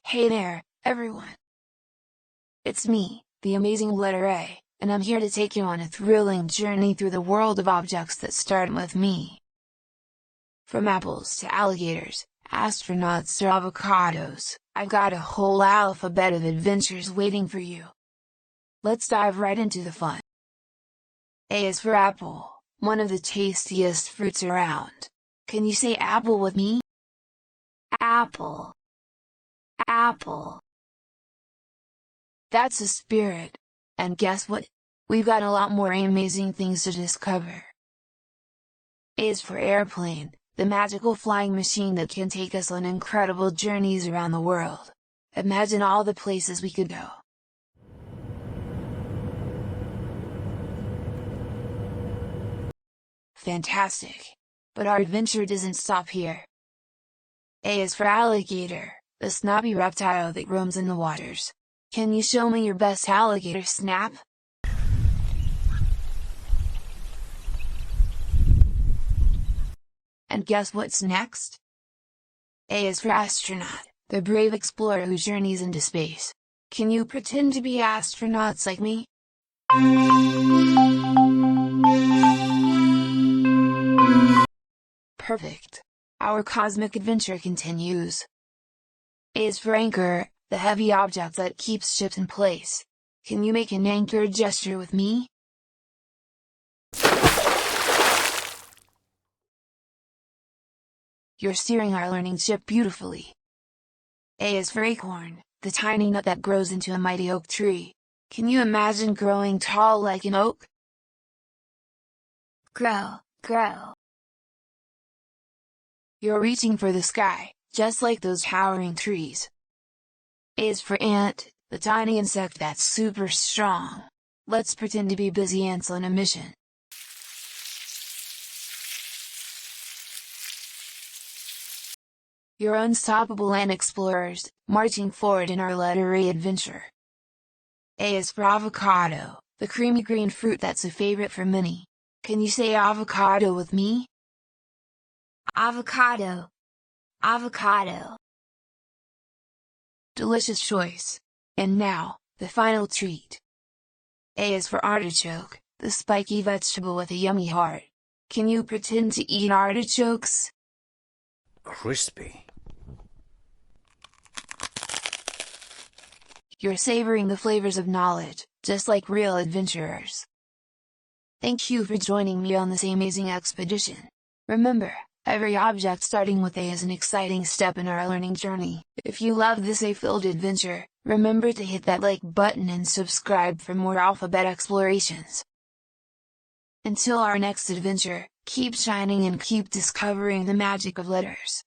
Hey there, everyone. It's me, the amazing letter A, and I'm here to take you on a thrilling journey through the world of objects that start with me. From apples to alligators, astronauts to avocados, I've got a whole alphabet of adventures waiting for you. Let's dive right into the fun. A is for apple, one of the tastiest fruits around. Can you say apple with me? Apple. Apple. That's the spirit. And guess what? We've got a lot more amazing things to discover. A is for airplane, the magical flying machine that can take us on incredible journeys around the world. Imagine all the places we could go. Fantastic! But our adventure doesn't stop here. A is for alligator, the snobby reptile that roams in the waters. Can you show me your best alligator snap? And guess what's next? A is for astronaut, the brave explorer who journeys into space. Can you pretend to be astronauts like me? Perfect. Our cosmic adventure continues. A is for anchor, the heavy object that keeps ships in place. Can you make an anchor gesture with me? You're steering our learning ship beautifully. A is for acorn, the tiny nut that grows into a mighty oak tree. Can you imagine growing tall like an oak? Grow, grow. You're reaching for the sky, just like those towering trees. A is for ant, the tiny insect that's super strong. Let's pretend to be busy ants on a mission. You're unstoppable ant explorers, marching forward in our letter A adventure. A is for avocado, the creamy green fruit that's a favorite for many. Can you say avocado with me? Avocado. Avocado. Delicious choice. And now, the final treat. A is for artichoke, the spiky vegetable with a yummy heart. Can you pretend to eat artichokes? Crispy. You're savoring the flavors of knowledge, just like real adventurers. Thank you for joining me on this amazing expedition. Remember, every object starting with A is an exciting step in our learning journey. If you love this A-filled adventure, remember to hit that like button and subscribe for more alphabet explorations. Until our next adventure, keep shining and keep discovering the magic of letters.